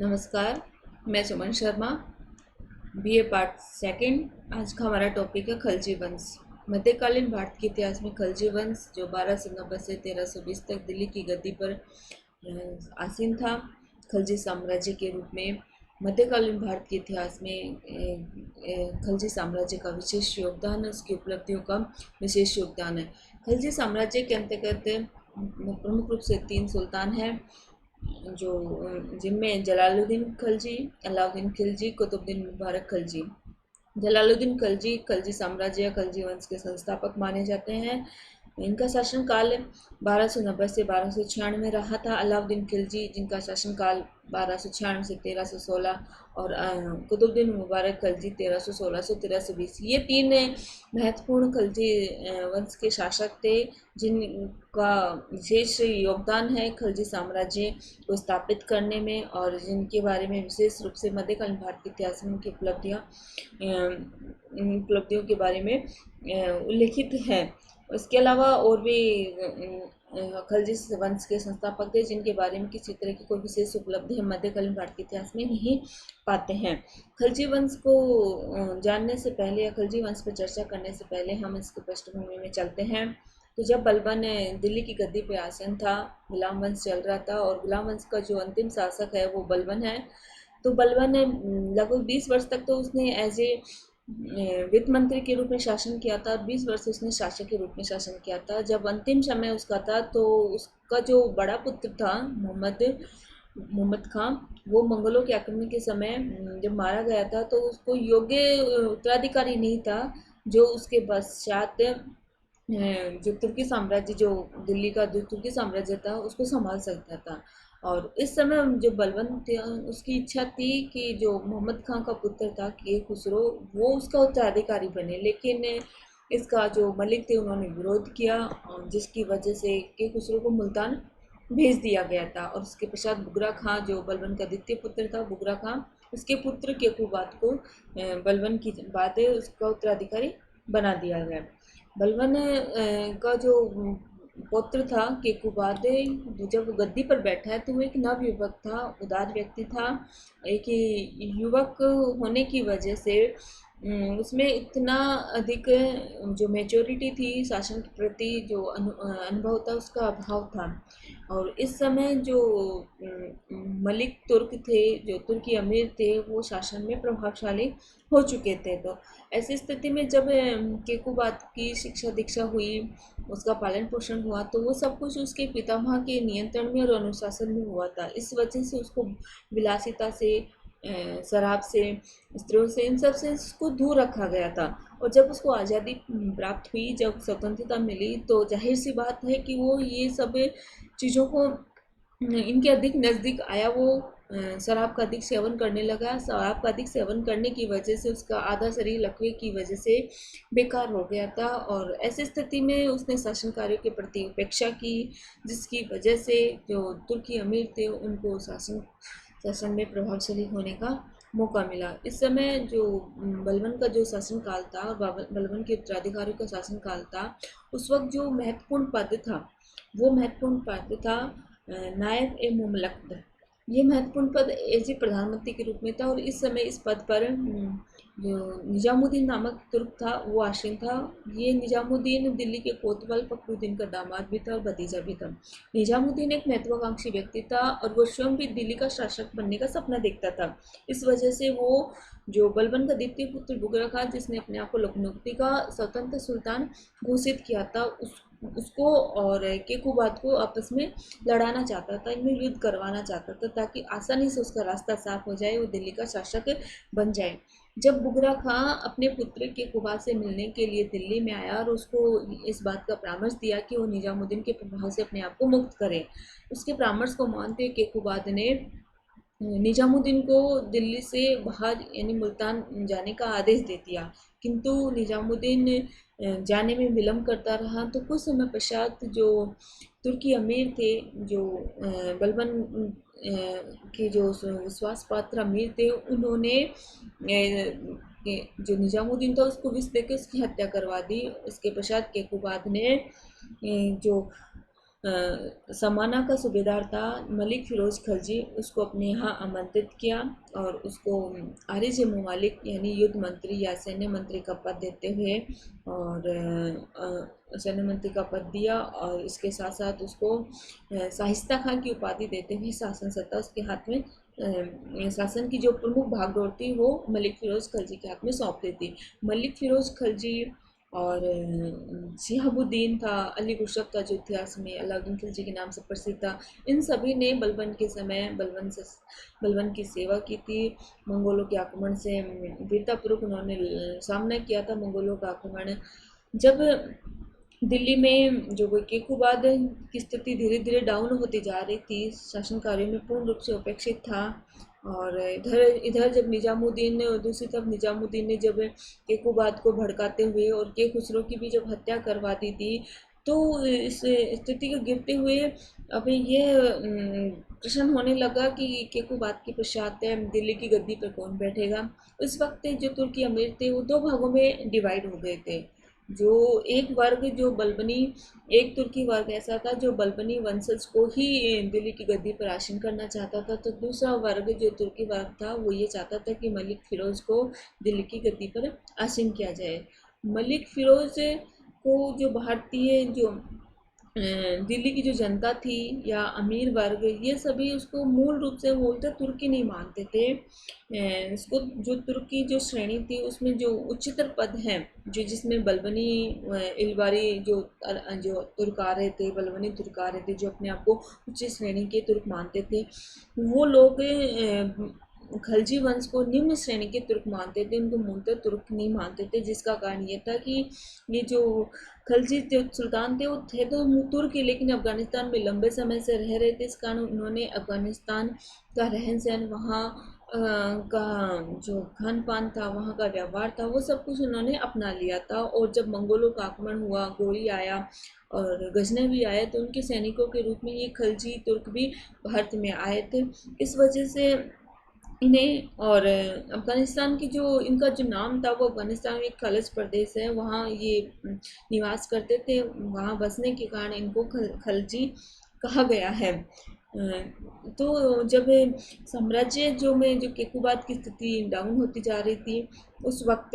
नमस्कार। मैं Suman Sharma, BA part second. आज का हमारा टॉपिक है खलजी वंश। मध्यकालीन भारत के इतिहास में खलजी वंश जो 1290 से 1320 तक दिल्ली की गद्दी पर आसीन था। खलजी साम्राज्य के रूप में मध्यकालीन भारत के इतिहास में खलजी साम्राज्य का विशेष योगदान है, उसकी उपलब्धियों का विशेष योगदान है। खलजी साम्राज्य के अंतर्गत प्रमुख रूप से 3 सुल्तान हैं, जो जिनमें जलालुद्दीन खिलजी, अलाउद्दीन खिलजी, कुतुबुद्दीन मुबारक खिलजी। जलालुद्दीन खिलजी खलजी साम्राज्य खलजी वंश के संस्थापक माने जाते हैं। इनका शासनकाल 1290 से 1296 रहा था। अलाउद्दीन खिलजी जिनका शासनकाल 1296 से 1316 और कुतुबुद्दीन मुबारक खिलजी 1316 से 1320। ये 3 महत्वपूर्ण खलजी वंश के शासक थे, जिनका विशेष योगदान है खलजी साम्राज्य को स्थापित करने में, और जिनके बारे में विशेष रूप से मध्यकालीन भारत के इतिहास में उनकी उपलब्धियों के बारे में उल्लिखित है। इसके अलावा और भी खलजी वंश के संस्थापक थे, जिनके बारे में किसी तरह की कोई विशेष उपलब्धि हम मध्यकालीन भारत के इतिहास में नहीं पाते हैं। खलजी वंश को जानने से पहले या खलजी वंश पर चर्चा करने से पहले हम इसके पृष्ठभूमि में चलते हैं। तो जब बलबन दिल्ली की गद्दी पर आसीन था, गुलाम वंश चल रहा था, और गुलाम वंश का जो अंतिम शासक है वो बलबन है। तो बलबन ने लगभग 20 वर्ष तक तो उसने एज ए वित्त मंत्री के रूप में शासन किया था, 20 वर्ष उसने शासक के रूप में शासन किया था। जब अंतिम समय उसका था तो उसका जो बड़ा पुत्र था मोहम्मद खान, वो मंगलों के आक्रमण के समय जब मारा गया था, तो उसको योग्य उत्तराधिकारी नहीं था जो उसके पश्चात जो तुर्की साम्राज्य, जो दिल्ली का जो तुर्की साम्राज्य था, उसको संभाल सकता था। और इस समय जो बलबन थे, उसकी इच्छा थी कि जो मोहम्मद खान का पुत्र था के खुसरो, वो उसका उत्तराधिकारी बने, लेकिन इसका जो मलिक थे उन्होंने विरोध किया, जिसकी वजह से के खुसरो को मुल्तान भेज दिया गया था। और उसके पश्चात बुगरा खां, जो बलबन का द्वितीय पुत्र था, बुगरा खां, उसके पुत्र केकूबाद को बलबन की बाद उसका उत्तराधिकारी बना दिया गया। बलबन का जो पुत्र था केकुबाद, जब गद्दी पर बैठा है तो वो एक नवयुवक था, उदार व्यक्ति था। एक युवक होने की वजह से उसमें इतना अधिक जो मैच्योरिटी थी शासन के प्रति, जो अनुभव था, उसका अभाव था। और इस समय जो मलिक तुर्क थे, जो तुर्की अमीर थे, वो शासन में प्रभावशाली हो चुके थे। तो ऐसी स्थिति में जब केकुबाद की शिक्षा दीक्षा हुई, उसका पालन पोषण हुआ, तो वो सब कुछ उसके पितामह के नियंत्रण में और अनुशासन में हुआ था। इस वजह से उसको विलासिता से, शराब से, स्त्रियों से, इन सब से उसको दूर रखा गया था। और जब उसको आज़ादी प्राप्त हुई, जब स्वतंत्रता मिली, तो जाहिर सी बात है कि वो ये सब चीज़ों को इनके अधिक नज़दीक आया। वो शराब का अधिक सेवन करने लगा। शराब का अधिक सेवन करने की वजह से उसका आधा शरीर लकवे की वजह से बेकार हो गया था, और ऐसी स्थिति में उसने शासन कार्यों के प्रति उपेक्षा की, जिसकी वजह से जो तुर्की अमीर थे उनको शासन में प्रभावशाली होने का मौका मिला। इस समय जो बलबन का जो शासनकाल था, बलबन के उत्तराधिकारियों का शासनकाल था, उस वक्त जो महत्वपूर्ण पद था, वो महत्वपूर्ण पद था नायब ए मुमलक। ये महत्वपूर्ण पद एज ए प्रधानमंत्री के रूप में था। और इस समय इस पद पर जो निजामुद्दीन नामक तुर्क था वो आसीन था। ये निजामुद्दीन दिल्ली के कोतवाल फखरुद्दीन का दामाद भी था और भतीजा भी था। निजामुद्दीन एक महत्वाकांक्षी व्यक्ति था और वो स्वयं भी दिल्ली का शासक बनने का सपना देखता था। इस वजह से वो जो बलबन का द्वितीय पुत्र बुगरा खान, जिसने अपने आप को लखनऊ का स्वतंत्र सुल्तान घोषित किया था, उसको और केकुबाद को आपस में लड़ाना चाहता था, इनमें युद्ध करवाना चाहता था, ताकि आसानी से उसका रास्ता साफ हो जाए, वो दिल्ली का शासक बन जाए। जब बुगरा खां अपने पुत्र केकुबाद से मिलने के लिए दिल्ली में आया और उसको इस बात का परामर्श दिया कि वो निजामुद्दीन के प्रभाव से अपने आप को मुक्त करे, उसके परामर्श को मानते हुए केकुबाद ने निजामुद्दीन को दिल्ली से बाहर यानी मुल्तान जाने का आदेश दे दिया। किंतु निजामुद्दीन जाने में विलम्ब करता रहा। तो कुछ समय पश्चात जो तुर्की अमीर थे, जो बलबन के जो विश्वास पात्र अमीर थे, उन्होंने जो निजामुद्दीन था उसको विष देकर उसकी हत्या करवा दी। इसके पश्चात केकुबाद ने जो समाना का सूबेदार था मलिक फ़िरोज़ खलजी, उसको अपने यहाँ आमंत्रित किया और उसको आरिज़ ममालिक यानी युद्ध मंत्री या सैन्य मंत्री का पद देते हुए और सैन्य मंत्री का पद दिया और इसके साथ साथ उसको शाइस्ता खां की उपाधि देते हुए शासन सत्ता उसके हाथ में शासन की जो प्रमुख भागदौड़ थी वो मलिक फ़िरोज़ खलजी के हाथ में सौंप दी थी। मलिक फ़िरोज़ खलजी और शिहाबुद्दीन था, अली खुशरफ था जो इतिहास में अलाउद्दीन खिलजी के नाम से प्रसिद्ध था। इन सभी ने बलबन के समय बलबन की सेवा की थी। मंगोलों के आक्रमण से वीरतापूर्वक उन्होंने सामना किया था मंगोलों का आक्रमण। जब दिल्ली में जो केकुबाद की स्थिति धीरे धीरे डाउन होती जा रही थी, शासन कार्यों में पूर्ण रूप से उपेक्षित था और इधर इधर जब निजामुद्दीन ने दूसरी तरफ निजामुद्दीन ने जब केकुबाद को भड़काते हुए और के खुसरो की भी जब हत्या करवा दी थी, तो इस स्थिति को गिरते हुए अभी ये प्रश्न होने लगा कि केकुबाद के पश्चात दिल्ली की गद्दी पर कौन बैठेगा। उस वक्त जो तुर्की अमीर थे वो दो भागों में डिवाइड हो गए थे। जो एक वर्ग जो बलबनी एक तुर्की वर्ग ऐसा था जो बलबनी वंशज को ही दिल्ली की गद्दी पर आसीन करना चाहता था, तो दूसरा वर्ग जो तुर्की वर्ग था वो ये चाहता था कि मलिक फ़िरोज़ को दिल्ली की गद्दी पर आसीन किया जाए। मलिक फ़िरोज़ को जो भारतीय जो दिल्ली की जो जनता थी या अमीर वर्ग, ये सभी उसको मूल रूप से बोलते तुर्की नहीं मानते थे। इसको जो तुर्की जो श्रेणी थी उसमें जो उच्चतर पद हैं जो जिसमें बलबनी इलबारी जो तुर्कारे थे, बलबनी तुर्कारे थे जो अपने आप को उच्च श्रेणी के तुर्क मानते थे, वो लोग खलजी वंश को निम्न श्रेणी के तुर्क मानते थे, उनको मूलतः तुर्क नहीं मानते थे। जिसका कारण ये था कि ये जो खलजी सुल्तान थे वो थे तो तुर्क ही, लेकिन अफ़गानिस्तान में लंबे समय से रह रहे थे। इस कारण उन्होंने अफ़गानिस्तान का रहन सहन, वहाँ का जो खान पान था, वहाँ का व्यवहार था, वो सब कुछ उन्होंने अपना लिया था। और जब मंगोलों का आक्रमण हुआ, गोरी आया और गजनवी आए, तो उनके सैनिकों के रूप में ये खलजी तुर्क भी भारत में आए थे। इस वजह से इन्हें और अफ़गानिस्तान की जो इनका जो नाम था वो अफ़गानिस्तान में एक खलज प्रदेश है, वहाँ ये निवास करते थे। वहाँ बसने के कारण इनको खलजी कहा गया है। तो जब साम्राज्य जो में जो केकुबाद की स्थिति डाउन होती जा रही थी, उस वक्त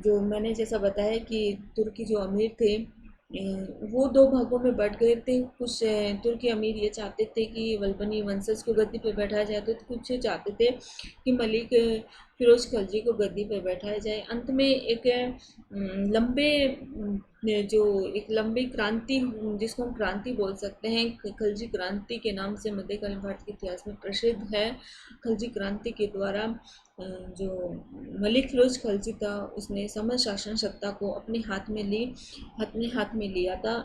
जो मैंने जैसा बताया कि तुर्की जो अमीर थे वो दो भागों में बट गए थे। कुछ तुर्की अमीर ये चाहते थे कि बलबनी वंशज को गद्दी पर बैठाया जाए, तो कुछ चाहते थे कि मलिक फ़िरोज़ खलजी को गद्दी पर बैठाया जाए। अंत में एक लंबे जो एक लंबी क्रांति, जिसको हम क्रांति बोल सकते हैं, खलजी क्रांति के नाम से मध्यकालीन भारत के इतिहास में प्रसिद्ध है। खलजी क्रांति के द्वारा जो मलिक फ़िरोज़ खलजी था उसने समस्त शासन सत्ता को अपने हाथ में लिया था।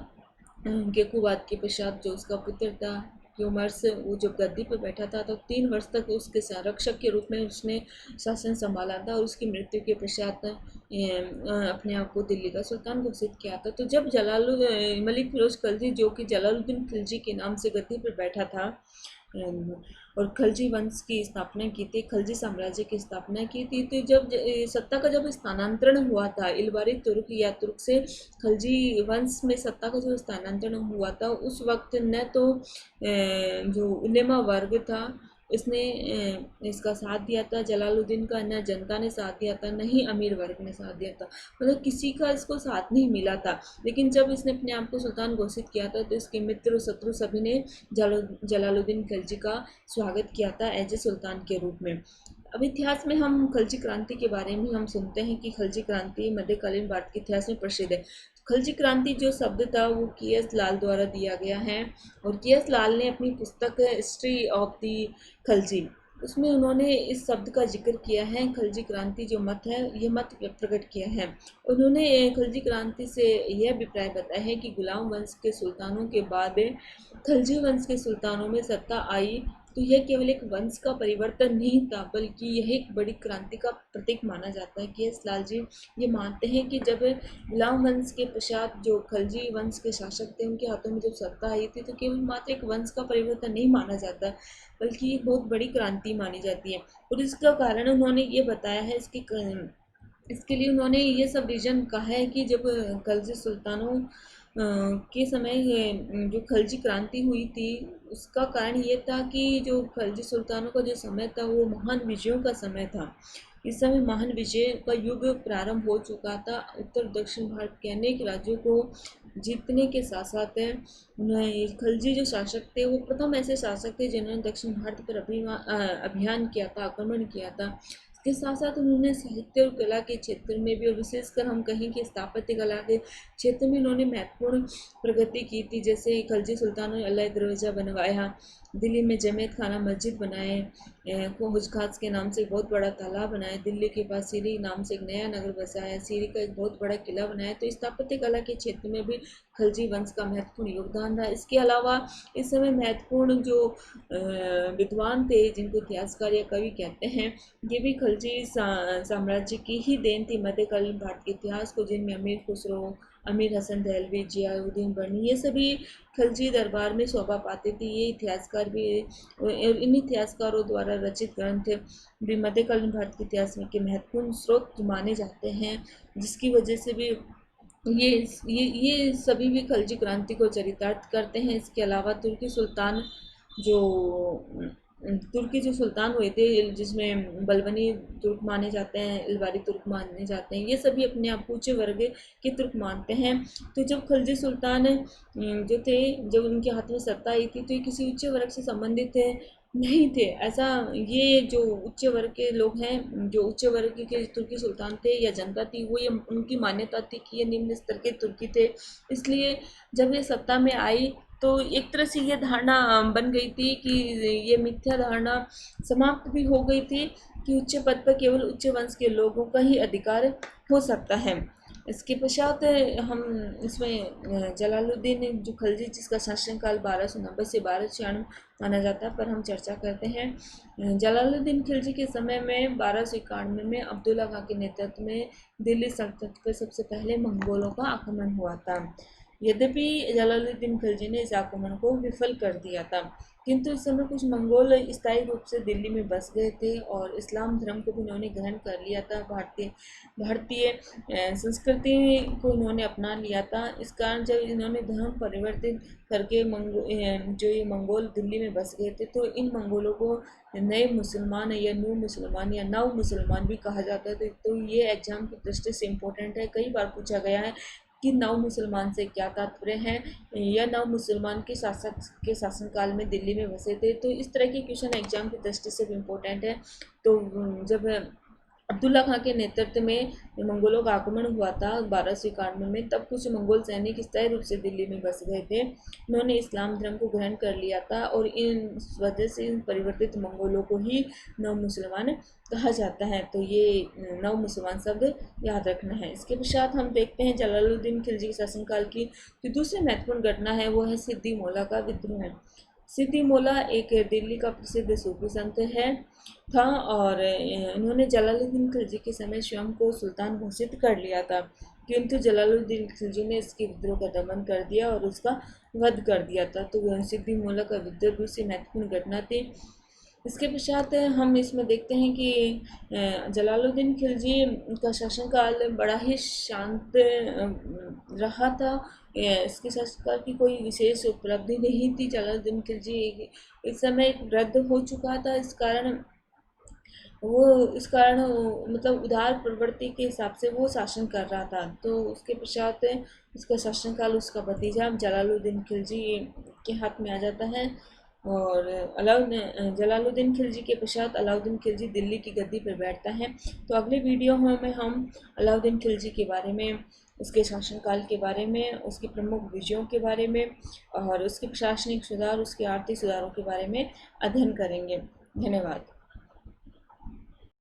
केकुबाद के पश्चात जो उसका पुत्र था क्यूमर्स, वो जब गद्दी पर बैठा था तो 3 वर्ष तक उसके संरक्षक के रूप में उसने शासन संभाला था और उसकी मृत्यु के पश्चात अपने आप को दिल्ली का सुल्तान घोषित किया था। तो जब मलिक फ़िरोज़ खलजी जो कि जलालुद्दीन खिलजी के नाम से गद्दी पर बैठा था और खलजी वंश की स्थापना की थी, खलजी साम्राज्य की स्थापना की थी, तो जब सत्ता का जब स्थानांतरण हुआ था इलबारी तुर्क या तुर्क से खलजी वंश में सत्ता का जो स्थानांतरण हुआ था, उस वक्त न तो जो उलेमा वर्ग था इसने इसका साथ दिया था जलालुद्दीन का, न जनता ने साथ दिया था, न ही अमीर वर्ग ने साथ दिया था, मतलब किसी का इसको साथ नहीं मिला था। लेकिन जब इसने अपने आप को सुल्तान घोषित किया था तो इसके मित्र शत्रु सभी ने जलालुद्दीन खिलजी का स्वागत किया था एज ए सुल्तान के रूप में। अब इतिहास में हम खलजी क्रांति के बारे में हम सुनते हैं कि खलजी क्रांति मध्यकालीन भारत के इतिहास में प्रसिद्ध है। खलजी क्रांति जो शब्द था वो के.एस. लाल द्वारा दिया गया है और के.एस. लाल ने अपनी पुस्तक हिस्ट्री ऑफ दी खलजी, उसमें उन्होंने इस शब्द का जिक्र किया है। खलजी क्रांति जो मत है ये मत प्रकट किया है। उन्होंने खलजी क्रांति से यह अभिप्राय बताया है कि गुलाम वंश के सुल्तानों के बाद खलजी वंश के सुल्तानों में सत्ता आई, तो यह केवल एक वंश का परिवर्तन नहीं था बल्कि यह एक बड़ी क्रांति का प्रतीक माना जाता है। के.एस. लाल जी ये मानते हैं कि जब गुलाम वंश के पश्चात जो खलजी वंश के शासक थे उनके हाथों में जब सत्ता आई थी, तो केवल मात्र एक वंश का परिवर्तन नहीं माना जाता बल्कि एक बहुत बड़ी क्रांति मानी जाती है। और इसका कारण उन्होंने ये बताया है, इसके लिए उन्होंने ये सब रीजन कहा है कि जब खलजी सुल्तानों के समय जो खलजी क्रांति हुई थी, उसका कारण ये था कि जो खलजी सुल्तानों का जो समय था वो महान विजयों का समय था। इस समय महान विजय का युग प्रारंभ हो चुका था। उत्तर दक्षिण भारत के अनेक राज्यों को जीतने के साथ साथ उन्हें खलजी जो शासक थे वो प्रथम ऐसे शासक थे जिन्होंने दक्षिण भारत पर अभियान किया था, आक्रमण किया था। इसके साथ साथ उन्होंने साहित्य और कला के क्षेत्र में भी, और विशेषकर हम कहें कि स्थापत्य कला के क्षेत्र में इन्होंने महत्वपूर्ण प्रगति की थी। जैसे खलजी सुल्तानों ने अलाई दरवाज़ा बनवाया, दिल्ली में जमेत खाना मस्जिद बनाए, हौज खास के नाम से एक बहुत बड़ा तालाब बनाया, दिल्ली के पास सीरी नाम से एक नया नगर बसाया, सीरी का एक बहुत बड़ा किला बनाया। तो स्थापत्य कला के क्षेत्र में भी खलजी वंश का महत्वपूर्ण योगदान रहा। इसके अलावा इस समय महत्वपूर्ण जो विद्वान थे, जिनको इतिहासकार या कवि कहते हैं, ये भी खलजी साम्राज्य की ही देन थी मध्यकालीन भारत के इतिहास को, जिनमें अमीर खुसरो, अमीर हसन दहलवी, जियाउद्दीन बर्नी, ये सभी खलजी दरबार में शोभा पाते थे। ये इतिहासकार भी, इन इतिहासकारों द्वारा रचित ग्रंथ भी मध्यकालीन भारत के इतिहास में के महत्वपूर्ण स्रोत माने जाते हैं, जिसकी वजह से भी ये ये सभी भी खलजी क्रांति को चरितार्थ करते हैं। इसके अलावा जो तुर्की जो सुल्तान हुए थे, जिसमें बलबनी तुर्क माने जाते हैं, इलबारी तुर्क माने जाते हैं, ये सभी अपने आप उच्च वर्ग के तुर्क मानते हैं। तो जब खलजी सुल्तान जो थे, जब उनके हाथ में सत्ता आई थी, तो ये किसी उच्च वर्ग से संबंधित नहीं थे। ऐसा, ये जो उच्च वर्ग के लोग हैं, जो उच्च वर्ग के तुर्की सुल्तान थे या जनता थी, वो ये उनकी मान्यता थी कि ये निम्न स्तर के तुर्की थे। इसलिए जब ये सत्ता में आई तो एक तरह से ये धारणा बन गई थी कि ये मिथ्या धारणा समाप्त भी हो गई थी कि उच्च पद पर केवल उच्च वंश के लोगों का ही अधिकार हो सकता है। इसके पश्चात हम इसमें जलालुद्दीन जो खलजी, जिसका शासनकाल 1290 से 1296 माना जाता है, पर हम चर्चा करते हैं। जलालुद्दीन खिलजी के समय में 1291 में अब्दुल्ला खां के नेतृत्व में दिल्ली सल्तनत पर सबसे पहले मंगोलों का आक्रमण हुआ था। यद्यपि जलालुद्दीन खिलजी ने इस आक्रमण को विफल कर दिया था, किंतु इस समय कुछ मंगोल स्थायी रूप से दिल्ली में बस गए थे और इस्लाम धर्म को भी उन्होंने ग्रहण कर लिया था। भारतीय संस्कृति को इन्होंने अपना लिया था। इस कारण जब इन्होंने धर्म परिवर्तित करके जो ये मंगोल दिल्ली में बस गए थे, तो इन मंगोलों को नए मुसलमान या नू मुसलमान या नव मुसलमान भी कहा जाता है। तो ये एग्जाम की दृष्टि से इम्पोर्टेंट है। कई बार पूछा गया है कि नव मुसलमान से क्या तात्पर्य है, या नव मुसलमान के शासनकाल में दिल्ली में बसे थे। तो इस तरह के क्वेश्चन एग्जाम की दृष्टि से भी इम्पोर्टेंट है। तो जब अब्दुल्ला खां के नेतृत्व में मंगोलों का आक्रमण हुआ था 1291 में, तब कुछ मंगोल सैनिक स्थायी रूप से दिल्ली में बस गए थे। उन्होंने इस्लाम धर्म को ग्रहण कर लिया था और इन वजह से इन परिवर्तित मंगोलों को ही नव मुसलमान कहा जाता है। तो ये नव मुसलमान शब्द याद रखना है। इसके पश्चात हम देखते हैं जलालुद्दीन खिलजी के शासनकाल की जो दूसरी महत्वपूर्ण घटना है, वो है सिद्दी मोला का विद्रोह। सिद्दी मोला एक दिल्ली का प्रसिद्ध सूफी संत था और इन्होंने जलालुद्दीन खिलजी के समय स्वयं को सुल्तान घोषित कर लिया था, किंतु जलालुद्दीन खिलजी ने इसके विद्रोह का दमन कर दिया और उसका वध कर दिया था। तो सिद्दी मोला का विद्रोह दूसरी महत्वपूर्ण घटना थी। इसके पश्चात हम इसमें देखते हैं कि जलालुद्दीन खिलजी का शासनकाल बड़ा ही शांत रहा था। इसके शासनकाल की कोई विशेष उपलब्धि नहीं थी। जलालुद्दीन खिलजी इस समय वृद्ध हो चुका था। इस कारण मतलब उदार प्रवृत्ति के हिसाब से वो शासन कर रहा था। तो उसके पश्चात उसका शासनकाल उसका भतीजा जलालुद्दीन खिलजी के हाथ में आ जाता है और जलालुद्दीन खिलजी के पश्चात अलाउद्दीन खिलजी दिल्ली की गद्दी पर बैठता है। तो अगले वीडियो में हम अलाउद्दीन खिलजी के बारे में, उसके शासनकाल के बारे में, उसके प्रमुख विजयों के बारे में और उसके प्रशासनिक सुधार, उसके आर्थिक सुधारों के बारे में अध्ययन करेंगे। धन्यवाद।